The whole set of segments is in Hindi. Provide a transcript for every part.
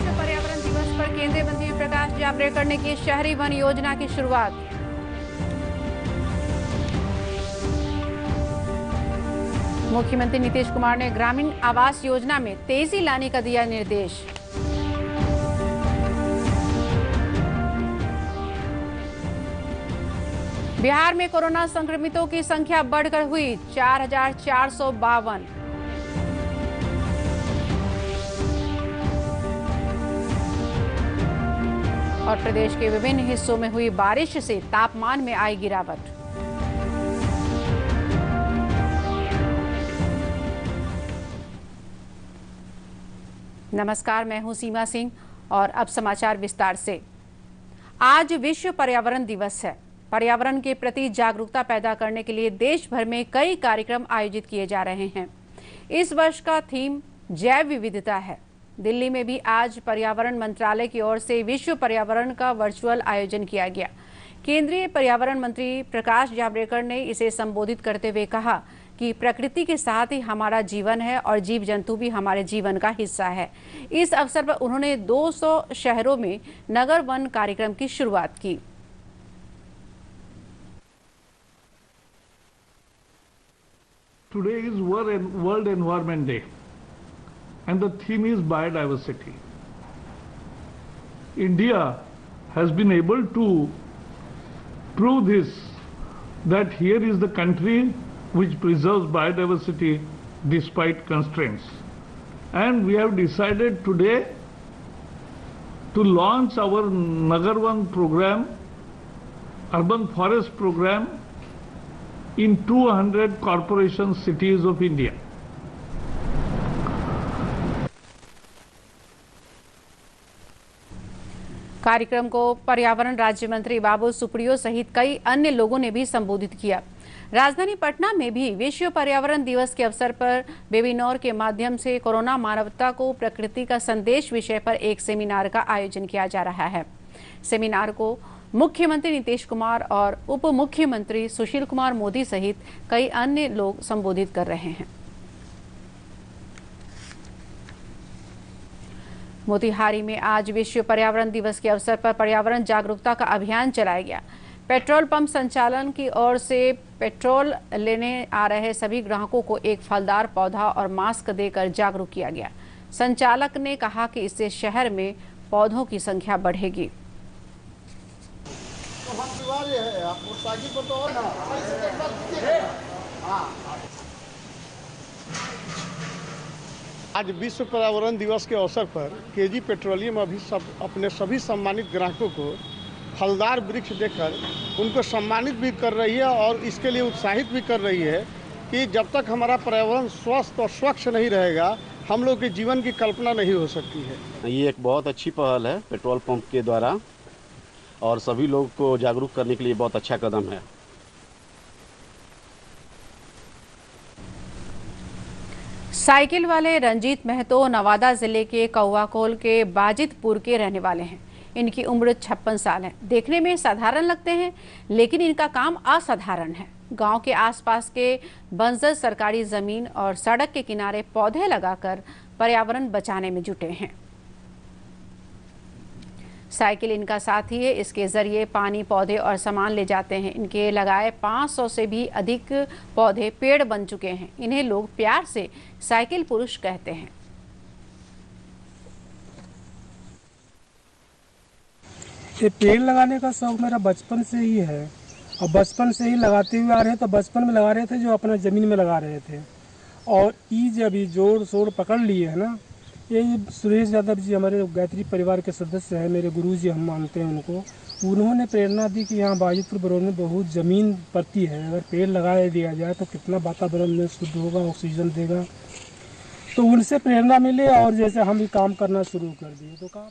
विश्व पर्यावरण दिवस पर केंद्रीय मंत्री प्रकाश जावड़ेकर ने की शहरी वन योजना की शुरुआत। मुख्यमंत्री नीतीश कुमार ने ग्रामीण आवास योजना में तेजी लाने का दिया निर्देश। बिहार में कोरोना संक्रमितों की संख्या बढ़कर हुई 4,452। और प्रदेश के विभिन्न हिस्सों में हुई बारिश से तापमान में आई गिरावट। नमस्कार, मैं हूं सीमा सिंह और अब समाचार विस्तार से। आज विश्व पर्यावरण दिवस है। पर्यावरण के प्रति जागरूकता पैदा करने के लिए देश भर में कई कार्यक्रम आयोजित किए जा रहे हैं। इस वर्ष का थीम जैव विविधता है। दिल्ली में भी आज पर्यावरण मंत्रालय की ओर से विश्व पर्यावरण का वर्चुअल आयोजन किया गया। केंद्रीय पर्यावरण मंत्री प्रकाश जावड़ेकर ने इसे संबोधित करते हुए कहा कि प्रकृति के साथ ही हमारा जीवन है और जीव जंतु भी हमारे जीवन का हिस्सा है। इस अवसर पर उन्होंने 200 शहरों में नगर वन कार्यक्रम की शुरुआत की। Today is World Environment Day and the theme is biodiversity. India has been able to prove this, that here is the country which preserves biodiversity despite constraints. And we have decided today to launch our Nagar Van program, urban forest program, in 200 corporation cities of India. कार्यक्रम को पर्यावरण राज्य मंत्री बाबुल सुप्रियो सहित कई अन्य लोगों ने भी संबोधित किया। राजधानी पटना में भी विश्व पर्यावरण दिवस के अवसर पर वेबिनार के माध्यम से कोरोना मानवता को प्रकृति का संदेश विषय पर एक सेमिनार का आयोजन किया जा रहा है। सेमिनार को मुख्यमंत्री नीतीश कुमार और उप मुख्यमंत्री सुशील कुमार मोदी सहित कई अन्य लोग संबोधित कर रहे हैं। मोतिहारी में आज विश्व पर्यावरण दिवस के अवसर पर पर्यावरण जागरूकता का अभियान चलाया गया। पेट्रोल पंप संचालन की ओर से पेट्रोल लेने आ रहे सभी ग्राहकों को एक फलदार पौधा और मास्क देकर जागरूक किया गया। संचालक ने कहा कि इससे शहर में पौधों की संख्या बढ़ेगी। आज विश्व पर्यावरण दिवस के अवसर पर केजी पेट्रोलियम अभी अपने सभी सम्मानित ग्राहकों को फलदार वृक्ष देकर उनको सम्मानित भी कर रही है और इसके लिए उत्साहित भी कर रही है कि जब तक हमारा पर्यावरण स्वस्थ और स्वच्छ नहीं रहेगा, हम लोग के जीवन की कल्पना नहीं हो सकती है। ये एक बहुत अच्छी पहल है पेट्रोल पंप के द्वारा और सभी लोग को जागरूक करने के लिए बहुत अच्छा कदम है। साइकिल वाले रंजीत महतो नवादा जिले के कौवाकोल के बाजितपुर के रहने वाले हैं। इनकी उम्र 56 साल है। देखने में साधारण लगते हैं, लेकिन इनका काम असाधारण है। गांव के आसपास के बंजर सरकारी जमीन और सड़क के किनारे पौधे लगाकर पर्यावरण बचाने में जुटे हैं। साइकिल इनका साथी है। इसके जरिए पानी, पौधे और सामान ले जाते हैं। इनके लगाए 500 से भी अधिक पौधे पेड़ बन चुके हैं। इन्हें लोग प्यार से साइकिल पुरुष कहते हैं। ये पेड़ लगाने का शौक मेरा बचपन से ही है और बचपन से ही लगाते हुए आ रहे हैं। तो बचपन में लगा रहे थे, जो अपना ज़मीन में लगा रहे थे, और ये अभी जोर शोर पकड़ लिए है ना। ये सुरेश यादव जी हमारे गायत्री परिवार के सदस्य हैं, मेरे गुरुजी हम मानते हैं उनको। उन्होंने प्रेरणा दी कि यहाँ बाजितपुर बरौनी में बहुत ज़मीन पड़ती है, अगर पेड़ लगा दिया जाए तो कितना वातावरण में शुद्ध होगा, ऑक्सीजन देगा। तो उनसे प्रेरणा मिले और जैसे हम भी काम करना शुरू कर दिए तो काम।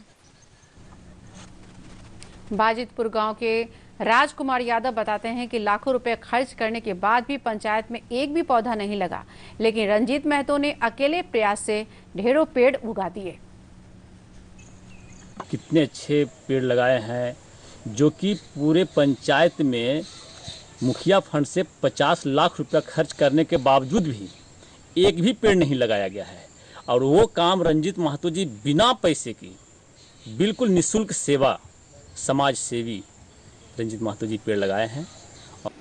बाजितपुर गांव के राजकुमार यादव बताते हैं कि लाखों रुपए खर्च करने के बाद भी पंचायत में एक भी पौधा नहीं लगा, लेकिन रंजीत महतो ने अकेले प्रयास से ढेरों पेड़ उगा दिए। कितने अच्छे पेड़ लगाए हैं, जो कि पूरे पंचायत में मुखिया फंड से 50 लाख रुपया खर्च करने के बावजूद भी एक भी पेड़ नहीं लगाया गया है। और वो काम रंजीत महतो जी बिना पैसे की बिल्कुल निःशुल्क सेवा समाज सेवी रंजीत महतो जी पेड़ लगाए हैं।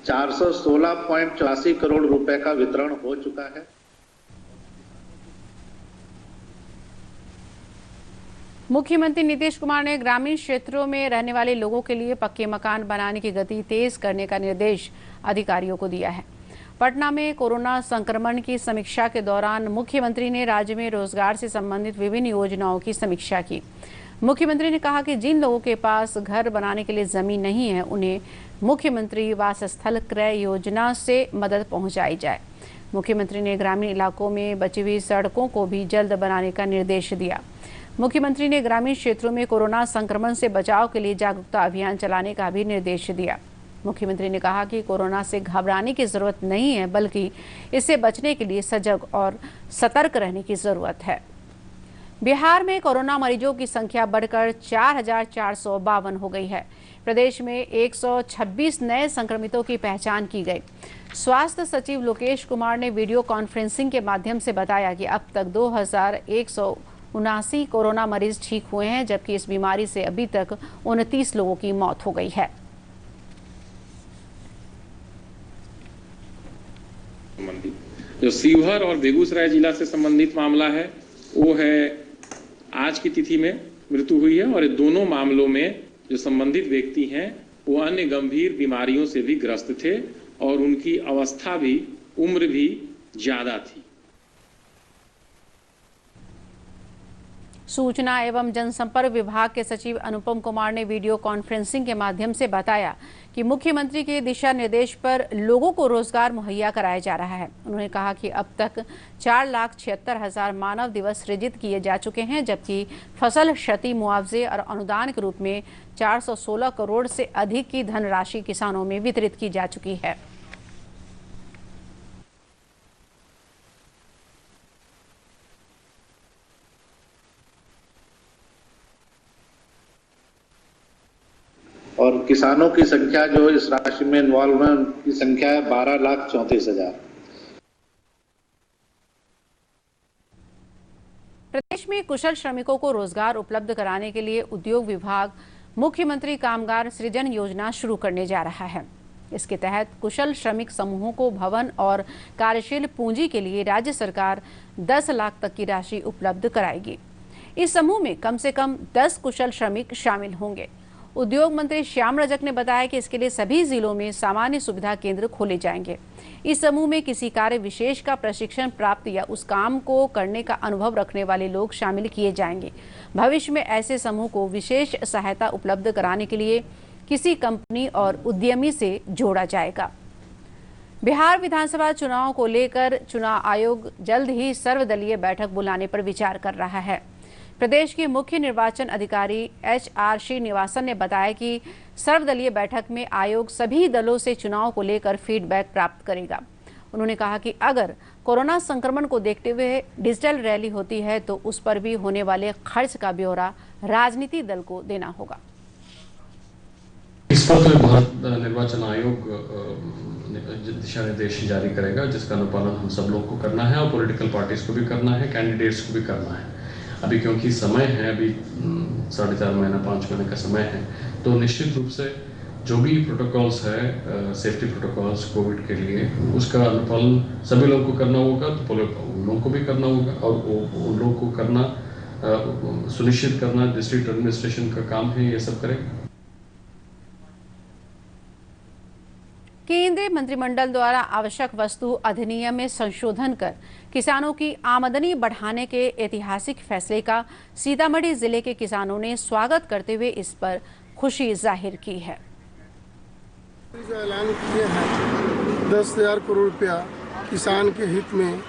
416.84 करोड़ रुपए का वितरण हो चुका है। मुख्यमंत्री नीतीश कुमार ने ग्रामीण क्षेत्रों में रहने वाले लोगों के लिए पक्के मकान बनाने की गति तेज करने का निर्देश अधिकारियों को दिया है। पटना में कोरोना संक्रमण की समीक्षा के दौरान मुख्यमंत्री ने राज्य में रोजगार से संबंधित विभिन्न योजनाओं की समीक्षा की। मुख्यमंत्री ने कहा कि जिन लोगों के पास घर बनाने के लिए जमीन नहीं है, उन्हें मुख्यमंत्री वास स्थल क्रय योजना से मदद पहुंचाई जाए। मुख्यमंत्री ने ग्रामीण इलाकों में बची हुई सड़कों को भी जल्द बनाने का निर्देश दिया। मुख्यमंत्री ने ग्रामीण क्षेत्रों में कोरोना संक्रमण से बचाव के लिए जागरूकता अभियान चलाने का भी निर्देश दिया। मुख्यमंत्री ने कहा कि कोरोना से घबराने की जरूरत नहीं है, बल्कि इससे बचने के लिए सजग और सतर्क रहने की जरूरत है। बिहार में कोरोना मरीजों की संख्या बढ़कर 4,452 हो गई है। प्रदेश में 126 नए संक्रमितों की पहचान की गई। स्वास्थ्य सचिव लोकेश कुमार ने वीडियो कॉन्फ्रेंसिंग के माध्यम से बताया कि अब तक 2,179 कोरोना मरीज ठीक हुए हैं, जबकि इस बीमारी से अभी तक 29 लोगों की मौत हो गई है। जो सीवर और बेगूसराय जिला से संबंधित मामला है, वो है आज की तिथि में मृत्यु हुई है, और ये दोनों मामलों में जो संबंधित व्यक्ति हैं वो अन्य गंभीर बीमारियों से भी ग्रस्त थे और उनकी अवस्था भी, उम्र भी ज्यादा थी। सूचना एवं जनसंपर्क विभाग के सचिव अनुपम कुमार ने वीडियो कॉन्फ्रेंसिंग के माध्यम से बताया कि मुख्यमंत्री के दिशा निर्देश पर लोगों को रोजगार मुहैया कराया जा रहा है। उन्होंने कहा कि अब तक 4,76,000 मानव दिवस सृजित किए जा चुके हैं, जबकि फसल क्षति मुआवजे और अनुदान के रूप में 416 करोड़ से अधिक की धनराशि किसानों में वितरित की जा चुकी है। और किसानों की संख्या जो इस राशि में इन्वॉल्व है, उनकी संख्या है 12,34,000। प्रदेश में कुशल श्रमिकों को रोजगार उपलब्ध कराने के लिए उद्योग विभाग मुख्यमंत्री कामगार सृजन योजना शुरू करने जा रहा है। इसके तहत कुशल श्रमिक समूहों को भवन और कार्यशील पूंजी के लिए राज्य सरकार 10 लाख तक की राशि उपलब्ध कराएगी। इस समूह में कम से कम 10 कुशल श्रमिक शामिल होंगे। उद्योग मंत्री श्याम रजक ने बताया कि इसके लिए सभी जिलों में सामान्य सुविधा केंद्र खोले जाएंगे। इस समूह में किसी कार्य विशेष का प्रशिक्षण प्राप्त या उस काम को करने का अनुभव रखने वाले लोग शामिल किए जाएंगे। भविष्य में ऐसे समूह को विशेष सहायता उपलब्ध कराने के लिए किसी कंपनी और उद्यमी से जोड़ा जाएगा। बिहार विधानसभा चुनाव को लेकर चुनाव आयोग जल्द ही सर्वदलीय बैठक बुलाने पर विचार कर रहा है। प्रदेश के मुख्य निर्वाचन अधिकारी HR श्रीनिवासन ने बताया कि सर्वदलीय बैठक में आयोग सभी दलों से चुनाव को लेकर फीडबैक प्राप्त करेगा। उन्होंने कहा कि अगर कोरोना संक्रमण को देखते हुए डिजिटल रैली होती है तो उस पर भी होने वाले खर्च का ब्यौरा राजनीति दल को देना होगा। इस पर भारत निर्वाचन आयोग दिशा निर्देश जारी करेगा, जिसका अनुपालन हम सब लोग को करना है और पॉलिटिकल पार्टीज को भी करना है, कैंडिडेट्स को भी करना है। अभी क्योंकि समय है, अभी 4.5 महीना 5 महीने का समय है, तो निश्चित रूप से जो भी प्रोटोकॉल्स है, सेफ्टी प्रोटोकॉल्स कोविड के लिए, उसका अनुपालन सभी लोगों को करना होगा। तो उन लोगों को भी करना होगा और उन लोगों को करना सुनिश्चित करना डिस्ट्रिक्ट एडमिनिस्ट्रेशन का काम है, ये सब करें। केंद्रीय मंत्रिमंडल द्वारा आवश्यक वस्तु अधिनियम में संशोधन कर किसानों की आमदनी बढ़ाने के ऐतिहासिक फैसले का सीतामढ़ी जिले के किसानों ने स्वागत करते हुए इस पर खुशी जाहिर की है। जो ऐलान किए हैं 10,000 करोड़ रुपया किसान के हित में,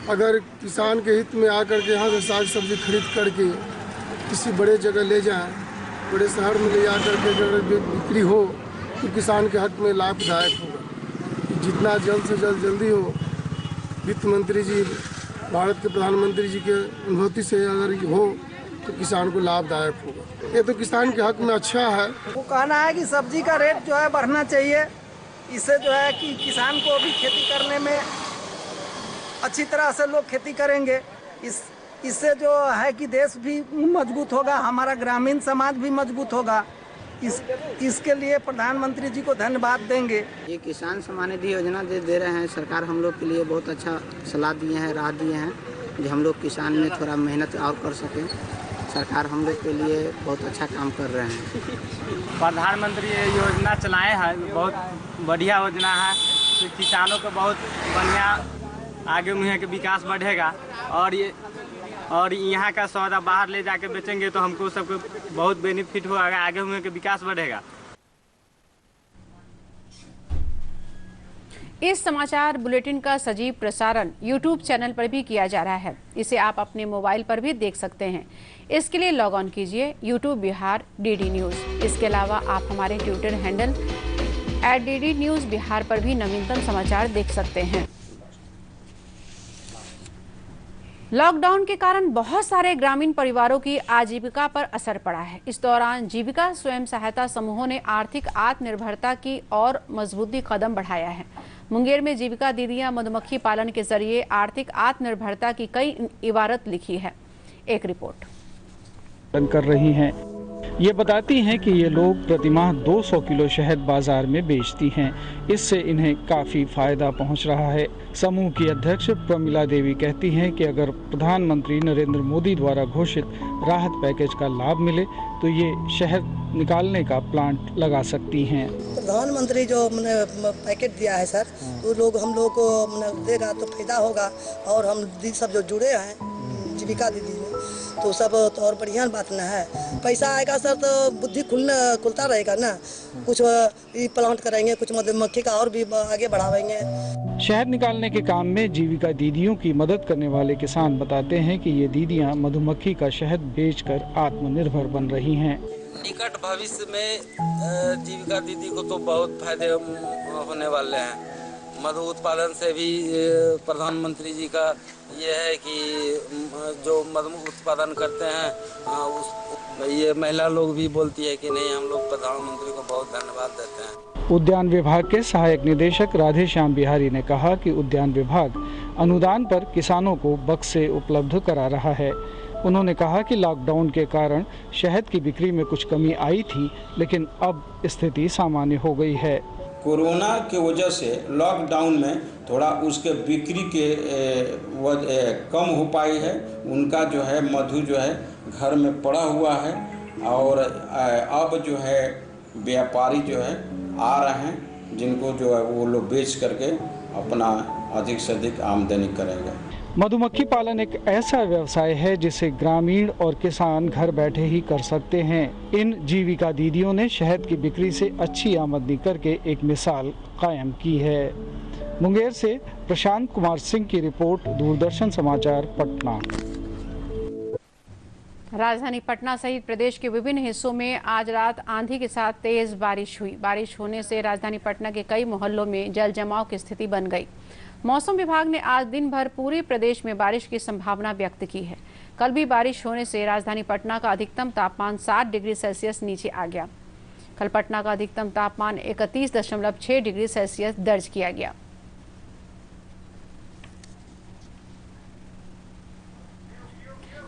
अगर किसान के हित में आकर के यहाँ से साग सब्जी खरीद करके किसी बड़े जगह ले जाएं, बड़े शहर में ले जाकर के अगर बिक्री हो तो किसान के हक में लाभदायक होगा। जितना जल्द से जल्दी हो, वित्त मंत्री जी, भारत के प्रधानमंत्री जी के अनुभूति से अगर हो तो किसान को लाभदायक होगा। ये तो किसान के हक में अच्छा है। वो कहना है कि सब्जी का रेट जो है बढ़ना चाहिए, इससे जो है कि किसान को भी खेती करने में अच्छी तरह से लोग खेती करेंगे। इस इससे जो है कि देश भी मजबूत होगा, हमारा ग्रामीण समाज भी मजबूत होगा। इसके लिए प्रधानमंत्री जी को धन्यवाद देंगे। ये किसान सम्मान निधि योजना दे रहे हैं सरकार, हम लोग के लिए बहुत अच्छा सलाह दिए हैं, राह दिए हैं जो हम लोग किसान में थोड़ा मेहनत और कर सकें। सरकार हम लोग के लिए बहुत अच्छा काम कर रहे हैं। प्रधानमंत्री ये योजना चलाए हैं, बहुत बढ़िया योजना है। तो किसानों को बहुत बढ़िया आगे मुहे के विकास बढ़ेगा और यहाँ का सौदा बाहर ले जाके बेचेंगे तो हमको सबको बहुत बेनिफिट होगा, आगे मुहे के विकास बढ़ेगा। इस समाचार बुलेटिन का सजीव प्रसारण YouTube चैनल पर भी किया जा रहा है। इसे आप अपने मोबाइल पर भी देख सकते हैं। इसके लिए लॉग ऑन कीजिए YouTube बिहार DD न्यूज़। इसके अलावा आप हमारे Twitter handle @DD news Bihar पर भी नवीनतम समाचार देख सकते हैं। लॉकडाउन के कारण बहुत सारे ग्रामीण परिवारों की आजीविका पर असर पड़ा है। इस दौरान जीविका स्वयं सहायता समूहों ने आर्थिक आत्मनिर्भरता की और मजबूती कदम बढ़ाया है। मुंगेर में जीविका दीदियां मधुमक्खी पालन के जरिए आर्थिक आत्मनिर्भरता की कई इबारत लिखी है। एक रिपोर्ट कर रही हैं। ये बताती हैं कि ये लोग प्रतिमाह 200 किलो शहद बाजार में बेचती हैं। इससे इन्हें काफ़ी फायदा पहुंच रहा है। समूह की अध्यक्ष प्रमिला देवी कहती हैं कि अगर प्रधानमंत्री नरेंद्र मोदी द्वारा घोषित राहत पैकेज का लाभ मिले तो ये शहद निकालने का प्लांट लगा सकती हैं। प्रधानमंत्री जो पैकेज दिया है सर, वो लोग हम लोग को देगा तो फायदा होगा। और हम दीदी सब जो जुड़े हैं जीविका दीदी में, तो सब तो और बढ़िया बात ना है। पैसा आएगा सर तो बुद्धि खुलता रहेगा ना। कुछ प्लांट करेंगे, कुछ मधुमक्खी का और भी आगे बढ़ावेंगे। शहद निकालने के काम में जीविका दीदियों की मदद करने वाले किसान बताते हैं कि ये दीदियां मधुमक्खी का शहद बेचकर आत्मनिर्भर बन रही हैं। निकट भविष्य में जीविका दीदी को तो बहुत फायदे होने वाले हैं। मधु उत्पादन से भी प्रधानमंत्री जी का ये है कि जो मधु उत्पादन करते हैं ये महिला लोग भी बोलती है कि नहीं, हम लोग प्रधानमंत्री को बहुत धन्यवाद देते हैं। उद्यान विभाग के सहायक निदेशक राधेश्याम बिहारी ने कहा कि उद्यान विभाग अनुदान पर किसानों को बक्से उपलब्ध करा रहा है। उन्होंने कहा कि लॉकडाउन के कारण शहद की बिक्री में कुछ कमी आई थी, लेकिन अब स्थिति सामान्य हो गई है। कोरोना के वजह से लॉकडाउन में थोड़ा उसके बिक्री के कम हो पाई है। उनका जो है मधु जो है घर में पड़ा हुआ है और अब जो है व्यापारी जो है आ रहे हैं, जिनको जो है वो लोग बेच करके अपना अधिक से अधिक आमदनी करेंगे। मधुमक्खी पालन एक ऐसा व्यवसाय है जिसे ग्रामीण और किसान घर बैठे ही कर सकते हैं। इन जीविका दीदियों ने शहद की बिक्री से अच्छी आमदनी करके एक मिसाल कायम की है। मुंगेर से प्रशांत कुमार सिंह की रिपोर्ट, दूरदर्शन समाचार पटना। राजधानी पटना सहित प्रदेश के विभिन्न हिस्सों में आज रात आंधी के साथ तेज बारिश हुई। बारिश होने से राजधानी पटना के कई मोहल्लों में जल जमाव की स्थिति बन गई। मौसम विभाग ने आज दिन भर पूरे प्रदेश में बारिश की संभावना व्यक्त की है। कल भी बारिश होने से राजधानी पटना का अधिकतम तापमान 7 डिग्री सेल्सियस नीचे आ गया। कल पटना का अधिकतम तापमान 31.6 डिग्री सेल्सियस दर्ज किया गया।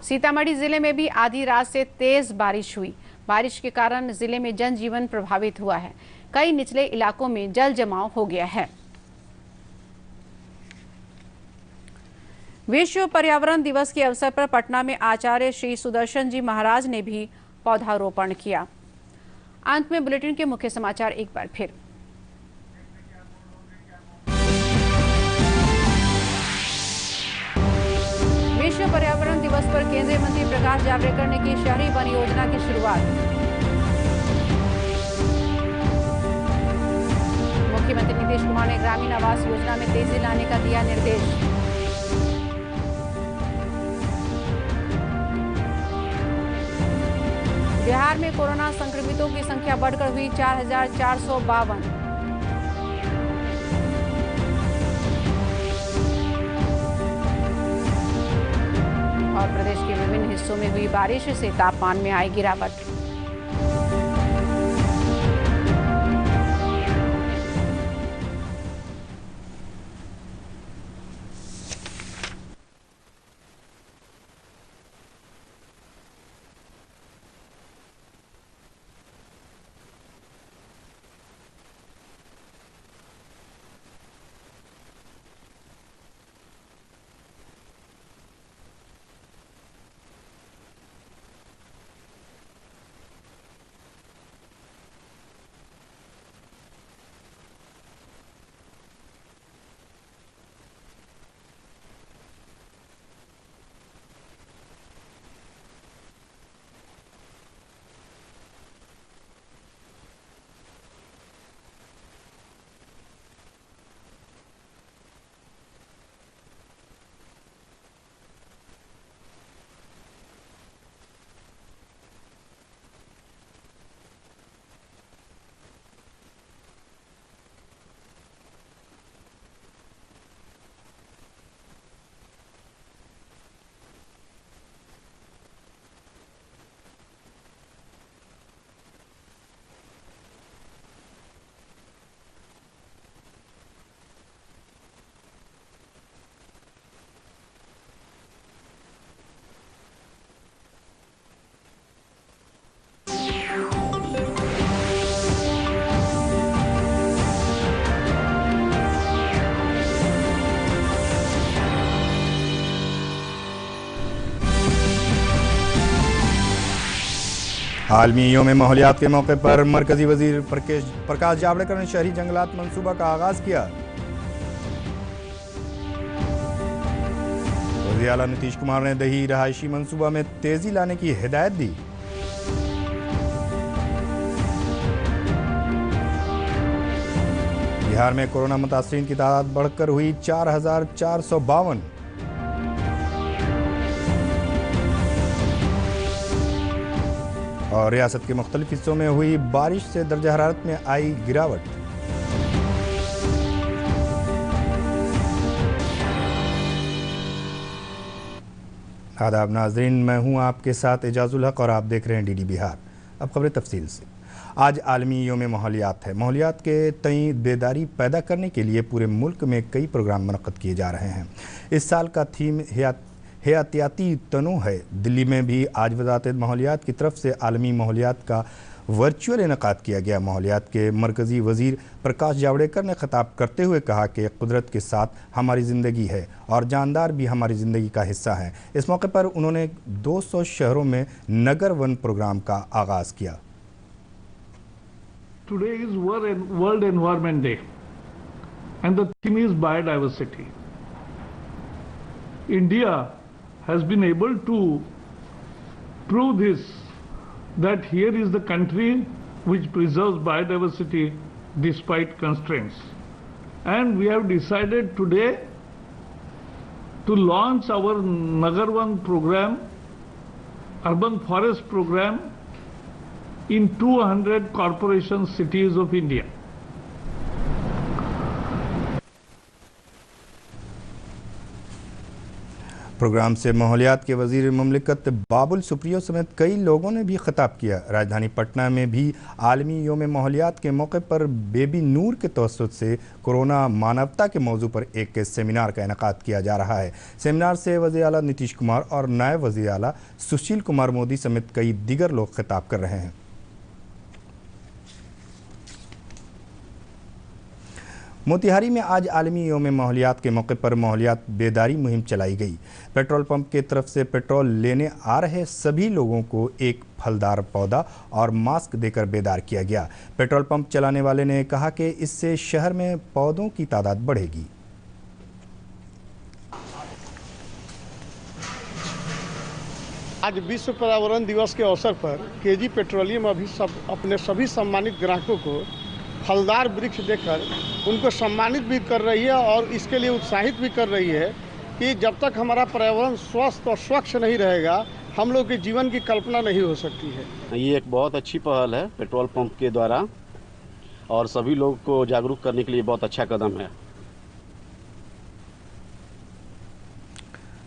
सीतामढ़ी जिले में भी आधी रात से तेज बारिश हुई। बारिश के कारण जिले में जनजीवन प्रभावित हुआ है। कई निचले इलाकों में जल जमाव हो गया है। विश्व पर्यावरण दिवस के अवसर पर पटना में आचार्य श्री सुदर्शन जी महाराज ने भी पौधारोपण किया। अंत में बुलेटिन के मुख्य समाचार एक बार फिर। विश्व पर्यावरण दिवस पर केंद्रीय मंत्री प्रकाश जावड़ेकर ने की शहरी वन योजना की शुरुआत। मुख्यमंत्री नीतीश कुमार ने ग्रामीण आवास योजना में तेजी लाने का दिया निर्देश। बिहार में कोरोना संक्रमितों की संख्या बढ़कर हुई 4,452। और प्रदेश के विभिन्न हिस्सों में हुई बारिश से तापमान में आई गिरावट। आलमी योम माहौलियात के मौके पर मरकजी वजीर प्रकाश जावड़ेकर ने शहरी जंगलात मंसूबा का आगाज किया। वज़ीर आला नीतीश कुमार ने दही रहायशी मंसूबा में तेजी लाने की हिदायत दी। बिहार में कोरोना मुतासरीन की तादाद बढ़कर हुई 4,452। और रियासत के मुख्तलिफ हिस्सों में हुई बारिश से दर्जा हरारत में आई गिरावट। आदाब नाजरीन, मैं हूं आपके साथ एजाजुल हक और आप देख रहे हैं डीडी बिहार। अब खबरें तफसील से। आज आलमी योम माहौलियात है। माहौलियात के तई बेदारी पैदा करने के लिए पूरे मुल्क में कई प्रोग्राम मुनक्कद किए जा रहे हैं। इस साल का थीम हयातियाती तनो है। दिल्ली में भी आज वज़ारत माहौलियात की तरफ से आलमी माहौलियात का वर्चुअल इनेकाद किया गया। माहौलियात के मरकज़ी वज़ीर प्रकाश जावड़ेकर ने खिताब करते हुए कहा कि कुदरत के साथ हमारी ज़िंदगी है और जानदार भी हमारी ज़िंदगी का हिस्सा हैं। इस मौके पर उन्होंने 200 शहरों में नगर वन प्रोग्राम का आगाज़ किया। Today is World Environment Day and the theme is biodiversity. India has been able to prove this, that here is the country which preserves biodiversity despite constraints. And we have decided today to launch our Nagar Van program, urban forest program, in 200 corporation cities of India. Program से माहौलियात के वज़ीर मुमलिकत बाबुल सुप्रियो समेत कई लोगों ने भी खिताब किया। राजधानी पटना में भी आलमी योम माहौलियात के मौके पर बेबी नूर के तवस्सुत से कोरोना मानवता के मौजू पर एक सेमिनार का इनेकाद किया जा रहा है। सेमिनार से वज़ीर आला नीतीश कुमार और नायब वज़ीर आला सुशील कुमार मोदी समेत कई दीगर लोग खिताब कर रहे हैं। मोतिहारी में आज आलमी योम माहौलियात के मौके पर माहौलियात बेदारी मुहिम चलाई गई। पेट्रोल पंप के तरफ से पेट्रोल लेने आ रहे सभी लोगों को एक फलदार पौधा और मास्क देकर बेदार किया गया। पेट्रोल पंप चलाने वाले ने कहा कि इससे शहर में पौधों की तादाद बढ़ेगी। आज विश्व पर्यावरण दिवस के अवसर पर केजी पेट्रोलियम अपने सभी सम्मानित ग्राहकों को फलदार वृक्ष देकर उनको सम्मानित भी कर रही है और इसके लिए उत्साहित भी कर रही है कि जब तक हमारा पर्यावरण स्वस्थ और स्वच्छ नहीं रहेगा, हम लोग के जीवन की कल्पना नहीं हो सकती है। ये एक बहुत अच्छी पहल है पेट्रोल पंप के द्वारा और सभी लोग को जागरूक करने के लिए बहुत अच्छा कदम है।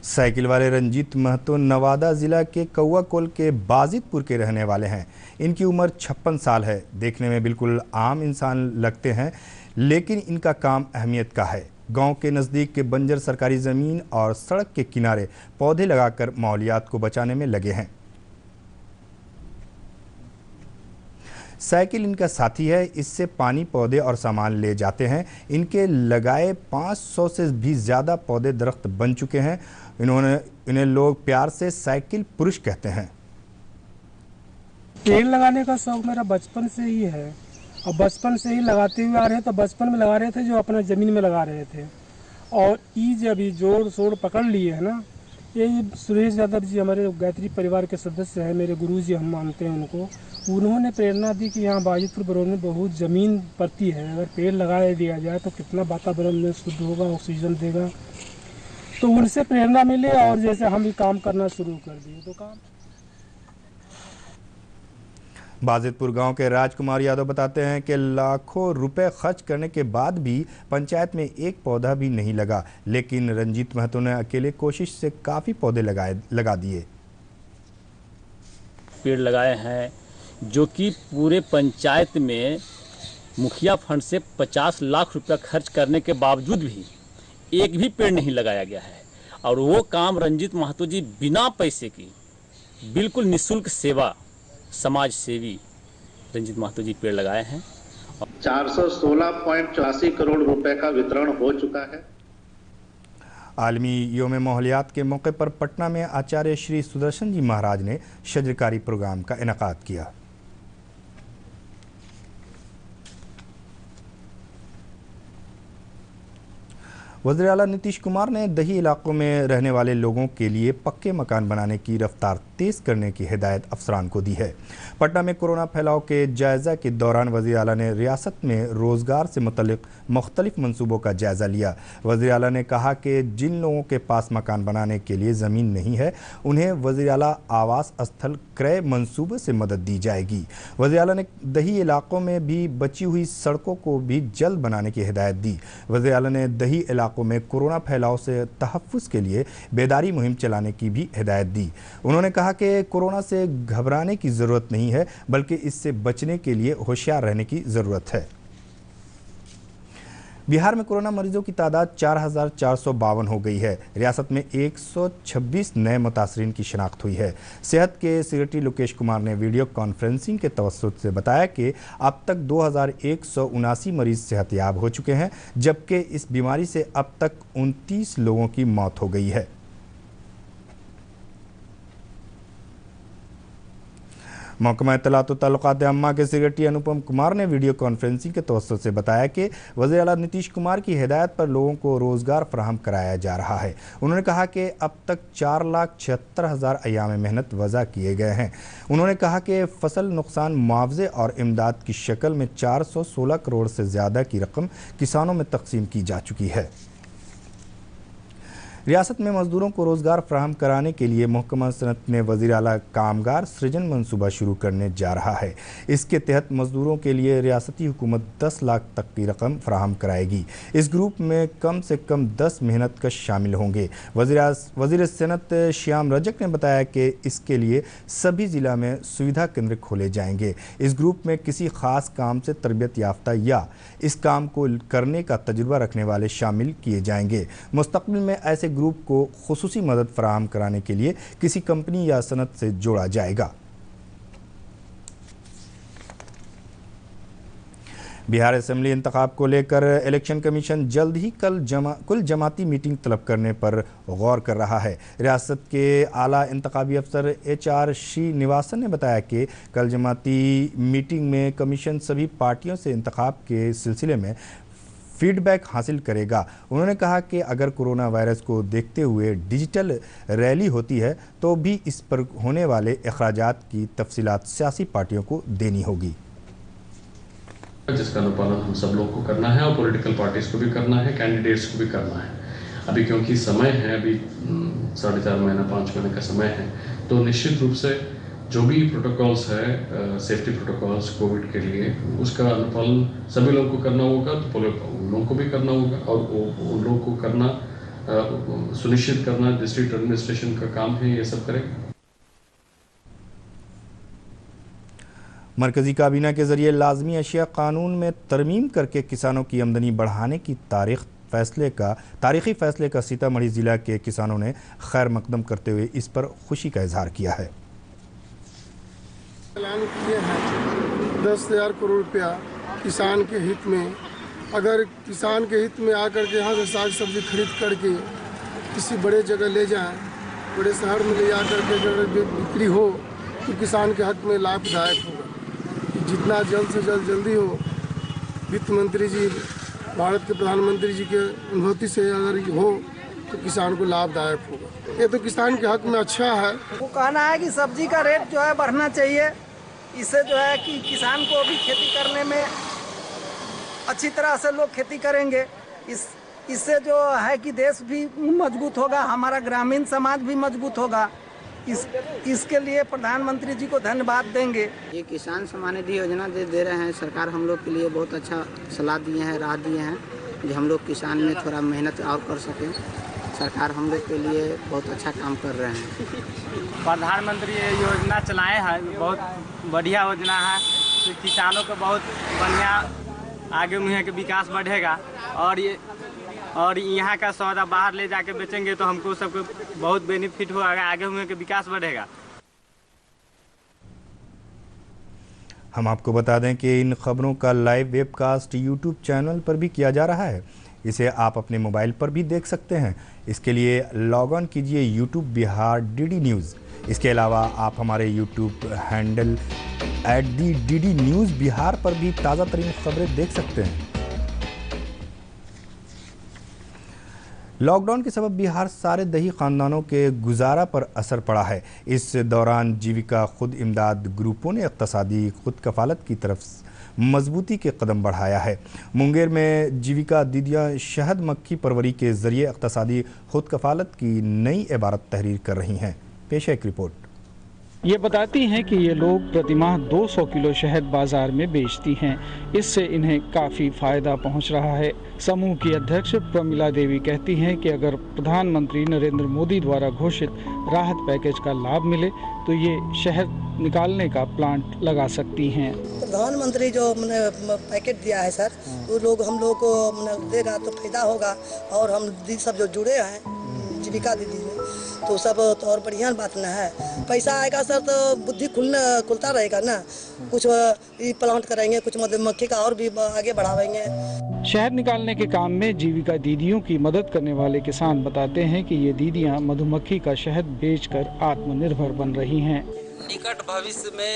साइकिल वाले रंजीत महतो नवादा जिला के कौआकोल के बाजितपुर के रहने वाले हैं। इनकी उम्र 56 साल है। देखने में बिल्कुल आम इंसान लगते हैं, लेकिन इनका काम अहमियत का है। गांव के नज़दीक के बंजर सरकारी ज़मीन और सड़क के किनारे पौधे लगाकर माहौलियात को बचाने में लगे हैं। साइकिल इनका साथी है। इससे पानी, पौधे और सामान ले जाते हैं। इनके लगाए 500 से भी ज़्यादा पौधे दरख्त बन चुके हैं। इन्हें लोग प्यार से साइकिल पुरुष कहते हैं। पेड़ लगाने का शौक मेरा बचपन से ही है और बचपन से ही लगाते हुए आ रहे हैं। तो बचपन में लगा रहे थे, जो अपना ज़मीन में लगा रहे थे। और ये जब जोड़ शोड़ पकड़ लिए है ना, ये सुरेश यादव जी हमारे गायत्री परिवार के सदस्य हैं, मेरे गुरुजी हम मानते हैं उनको। उन्होंने प्रेरणा दी कि यहाँ बाजितपुर बरौन में बहुत ज़मीन पड़ती है, अगर पेड़ लगा दिया जाए तो कितना वातावरण में शुद्ध होगा, ऑक्सीजन देगा। तो उनसे प्रेरणा मिले और जैसे हम भी काम करना शुरू कर दिए तो काम। बाजितपुर गांव के राजकुमार यादव बताते हैं कि लाखों रुपए खर्च करने के बाद भी पंचायत में एक पौधा भी नहीं लगा, लेकिन रंजीत महतो ने अकेले कोशिश से काफ़ी पौधे लगा दिए। पेड़ लगाए हैं जो कि पूरे पंचायत में मुखिया फंड से 50 लाख रुपया खर्च करने के बावजूद भी एक भी पेड़ नहीं लगाया गया है। और वो काम रंजीत महतो जी बिना पैसे की बिल्कुल निःशुल्क सेवा, समाज सेवी रंजीत महतो जी पेड़ लगाए हैं। 416.84 करोड़ रुपए का वितरण हो चुका है। आलमी योम माहौलियात के मौके पर पटना में आचार्य श्री सुदर्शन जी महाराज ने शजरकारी प्रोग्राम का इनेकाद किया। वज़ीर आला नीतीश कुमार ने दही इलाकों में रहने वाले लोगों के लिए पक्के मकान बनाने की रफ्तार तेज़ करने की हिदायत अफसरान को दी है। पटना में कोरोना फैलाव के जायज़ा के दौरान वज़ीर आला ने रियासत में रोज़गार से मुतल्लिक़ मुख्तलिफ मंसूबों का जायज़ा लिया। वज़ीर आला ने कहा कि जिन लोगों के पास मकान बनाने के लिए ज़मीन नहीं है उन्हें वज़ीर आला आवास स्थल क्रय मंसूबे से मदद दी जाएगी। वज़ीर आला ने दही इलाकों में भी बची हुई सड़कों को भी जल्द बनाने की हिदायत दी। वज़ीर आला ने दही इलाकों में कोरोना फैलाव से तहफ़्फ़ुज़ के लिए बेदारी मुहिम चलाने की भी हिदायत दी। उन्होंने कहा कि कोरोना से घबराने की ज़रूरत नहीं है बल्कि इससे बचने के लिए होशियार रहने की ज़रूरत है। बिहार में कोरोना मरीजों की तादाद 4,452 हो गई है। रियासत में 126 नए मुतासरीन की शिनाख्त हुई है। सेहत के सेक्रेटरी लोकेश कुमार ने वीडियो कॉन्फ्रेंसिंग के तवस्सुत से बताया कि अब तक 2,179 मरीज सेहतयाब हो चुके हैं, जबकि इस बीमारी से अब तक 29 लोगों की मौत हो गई है। महकमा इत्तलात व ताल्लुकात अम्मा के सेक्रेटरी अनुपम कुमार ने वीडियो कॉन्फ्रेंसिंग के तवस्सुत से बताया कि वज़ीर आला नीतीश कुमार की हिदायत पर लोगों को रोज़गार फराहम कराया जा रहा है। उन्होंने कहा कि अब तक 4,76,000 अय्याम मेहनत वज़ा किए गए हैं। उन्होंने कहा कि फसल नुकसान मुआवजे और इमदाद की शक्ल में 416 करोड़ से ज़्यादा की रकम किसानों में तकसीम की जा चुकी है। रियासत में मजदूरों को रोज़गार फराहम कराने के लिए महकमा सनत में वज़ीर आला कामगार सृजन मंसूबा शुरू करने जा रहा है। इसके तहत मजदूरों के लिए रियासती हुकूमत 10 लाख तक की रकम फराहम कराएगी। इस ग्रुप में कम से कम 10 मेहनतकश शामिल होंगे। वज़ीर सनत श्याम रजक ने बताया कि इसके लिए सभी ज़िला में सुविधा केंद्र खोले जाएंगे। इस ग्रुप में किसी ख़ास काम से तरबियत याफ्ता या इस काम को करने का तजुर्बा रखने वाले शामिल किए जाएंगे। मुस्तक़बिल में ऐसे ग्रुप को खुसूसी मदद फराहम कराने के लिए किसी कंपनी या सनत से जोड़ा जाएगा। बिहार असेंबली इंतखाब को लेकर इलेक्शन कमीशन जल्द ही कुल जमाती मीटिंग तलब करने पर गौर कर रहा है। रियासत के आला इंतखाबी अफसर HR श्रीनिवासन ने बताया कि कल जमाती मीटिंग में कमीशन सभी पार्टियों से इंतखाब के सिलसिले में फीडबैक हासिल करेगा। उन्होंने कहा कि अगर कोरोना वायरस को देखते हुए डिजिटल रैली होती है तो भी इस पर होने वाले अखराजात की तफसीलात सियासी पार्टियों को देनी होगी, जिसका अनुपालन हम सब लोग को करना है और पॉलिटिकल पार्टीज को भी करना है, कैंडिडेट्स को भी करना है। अभी क्योंकि समय है, अभी 4.5 महीना 5 महीने का समय है, तो निश्चित रूप से जो भी प्रोटोकॉल्स है, सेफ्टी प्रोटोकॉल्स कोविड के लिए, उसका अनुपालन सभी लोगों को करना होगा। तो उन लोगों को भी करना होगा और उन लोगों को करना सुनिश्चित करना डिस्ट्रिक्ट एडमिनिस्ट्रेशन का काम है, ये सब करेगा। मरकजी काबीना के जरिए लाजमी अशिया कानून में तरमीम करके किसानों की आमदनी बढ़ाने की तारीखी फैसले का सीतामढ़ी ज़िला के किसानों ने खैर मकदम करते हुए इस पर खुशी का इजहार किया है। ऐलान किए हैं 10,000 करोड़ रुपया किसान के हित में। अगर किसान के हित में आकर के यहाँ से साग सब्जी खरीद करके किसी बड़े जगह ले जाएं, बड़े शहर में ले जाकर के अगर बिक्री हो तो किसान के हक में लाभदायक होगा। जितना जल्द से जल्दी हो, वित्त मंत्री जी, भारत के प्रधानमंत्री जी के अनुभूति से अगर हो तो किसान को लाभदायक होगा। ये तो किसान के हक में अच्छा है। वो कहना है कि सब्जी का रेट जो है बढ़ना चाहिए, इससे जो है कि किसान को भी खेती करने में अच्छी तरह से लोग खेती करेंगे। इससे जो है कि देश भी मजबूत होगा, हमारा ग्रामीण समाज भी मजबूत होगा। इसके लिए प्रधानमंत्री जी को धन्यवाद देंगे। ये किसान सम्मान निधि योजना दे रहे हैं सरकार, हम लोग के लिए बहुत अच्छा सलाह दिए हैं, राह दिए हैं कि हम लोग किसान में थोड़ा मेहनत और कर सकें। सरकार हम लोग के लिए बहुत अच्छा काम कर रहे हैं। प्रधानमंत्री ये योजना चलाए हैं, बहुत बढ़िया योजना है। तो किसानों को बहुत बढ़िया आगे मुहे के विकास बढ़ेगा और यहाँ का सौदा बाहर ले जाके बेचेंगे तो हमको सबको बहुत बेनिफिट होगा, आगे मुहे के विकास बढ़ेगा। हम आपको बता दें कि इन खबरों का लाइव वेबकास्ट YouTube चैनल पर भी किया जा रहा है। इसे आप अपने मोबाइल पर भी देख सकते हैं। इसके लिए लॉग ऑन कीजिए YouTube बिहार DD न्यूज़। इसके अलावा आप हमारे YouTube handle @DD news Bihar पर भी ताज़ा तरीन खबरें देख सकते हैं। लॉकडाउन के सबब बिहार सारे दही खानदानों के गुजारा पर असर पड़ा है। इस दौरान जीविका खुद इमदाद ग्रुपों ने इक़्तिसादी खुद कफालत की तरफ मजबूती के कदम बढ़ाया है। मुंगेर में जीविका दीदियां शहद मक्खी परवरी के जरिए इक़्तिसादी खुद कफालत की नई इबारत तहरीर कर रही हैं। पेश है एक रिपोर्ट। ये बताती हैं कि ये लोग प्रतिमाह 200 किलो शहद बाजार में बेचती हैं। इससे इन्हें काफ़ी फ़ायदा पहुंच रहा है। समूह की अध्यक्ष प्रमिला देवी कहती हैं कि अगर प्रधानमंत्री नरेंद्र मोदी द्वारा घोषित राहत पैकेज का लाभ मिले तो ये शहद निकालने का प्लांट लगा सकती हैं। प्रधानमंत्री जो पैकेट दिया है सर, वो लोग हम लोग को देगा तो फायदा होगा। और हम दीदी सब जो जुड़े हैं जीविका दीदी में, तो सब तो और बढ़िया बात ना है। पैसा आएगा सर तो बुद्धि खुलता रहेगा ना। कुछ प्लांट करेंगे, कुछ मधुमक्खी का और भी आगे बढ़ावेंगे। शहद निकालने के काम में जीविका दीदियों की मदद करने वाले किसान बताते हैं कि ये दीदियां मधुमक्खी का शहद बेचकर आत्मनिर्भर बन रही हैं। निकट भविष्य में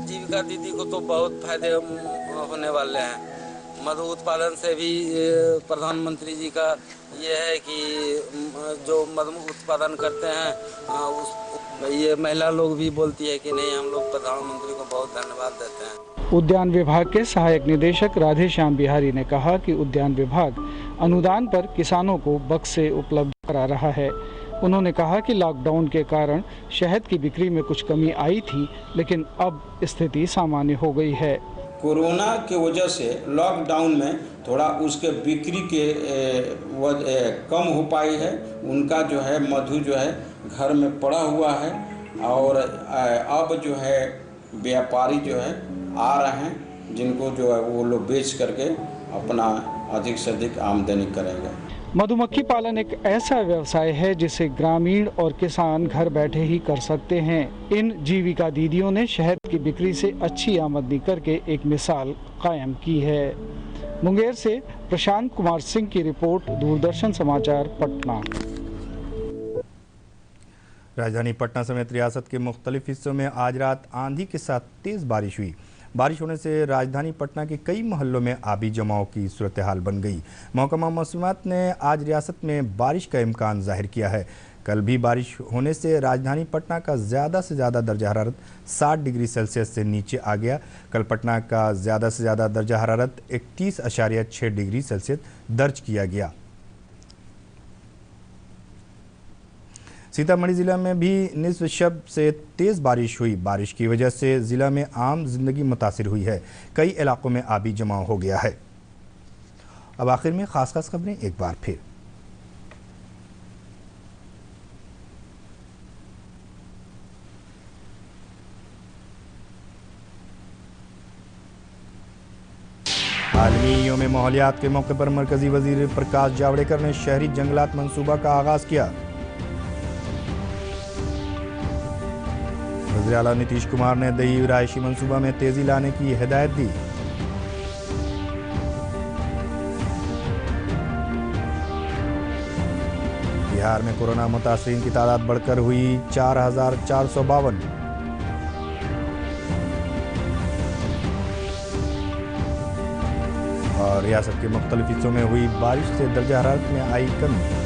जीविका दीदी को तो बहुत फायदे होने वाले हैं। मधु उत्पादन से भी प्रधानमंत्री जी का ये है कि जो मधु उत्पादन करते हैं ये महिला लोग भी बोलती है कि नहीं, हम लोग प्रधानमंत्री को बहुत धन्यवाद देते हैं। उद्यान विभाग के सहायक निदेशक राधेश्याम बिहारी ने कहा कि उद्यान विभाग अनुदान पर किसानों को बक्से उपलब्ध करा रहा है। उन्होंने कहा कि लॉकडाउन के कारण शहद की बिक्री में कुछ कमी आई थी, लेकिन अब स्थिति सामान्य हो गई है। कोरोना के वजह से लॉकडाउन में थोड़ा उसके बिक्री के कम हो पाई है। उनका जो है मधु जो है घर में पड़ा हुआ है और अब जो है व्यापारी जो है आ रहे हैं, जिनको जो है वो लोग बेच करके अपना अधिक से अधिक आमदनी करेंगे। मधुमक्खी पालन एक ऐसा व्यवसाय है जिसे ग्रामीण और किसान घर बैठे ही कर सकते हैं। इन जीविका दीदियों ने शहद की बिक्री से अच्छी आमदनी करके एक मिसाल कायम की है। मुंगेर से प्रशांत कुमार सिंह की रिपोर्ट, दूरदर्शन समाचार, पटना। राजधानी पटना समेत रियासत के मुख्तलिफ हिस्सों में आज रात आंधी के साथ तेज़ बारिश हुई। बारिश होने से राजधानी पटना के कई मोहल्लों में आबी जमाव की सूरत हाल बन गई। महकमा मौसमात ने आज रियासत में बारिश का इम्कान जाहिर किया है। कल भी बारिश होने से राजधानी पटना का ज़्यादा से ज़्यादा दर्जा हरारत 60 डिग्री सेल्सियस से नीचे आ गया। कल पटना का ज़्यादा से ज़्यादा दर्जा हरारत 31.6 डिग्री सेल्सियस दर्ज किया गया। सीतामढ़ी ज़िला में भी निस्फ शब से तेज़ बारिश हुई। बारिश की वजह से ज़िला में आम जिंदगी मुतासिर हुई है। कई इलाकों में आबी जमाव हो गया है। अब आखिर में खास खबरें एक बार फिर। आलमी यौम माहौलियात के मौके पर मरकजी वजीर प्रकाश जावड़ेकर ने शहरी जंगलात मंसूबा का आगाज किया। वज़ीर आला नीतीश कुमार ने दही रायशी मंसूबा में तेजी लाने की हिदायत दी। बिहार में कोरोना मुतासरीन की तादाद बढ़कर हुई 4,452। और रियासत के मुख्तलिफ हिस्सों में हुई बारिश से दर्जा हरारत में आई कमी।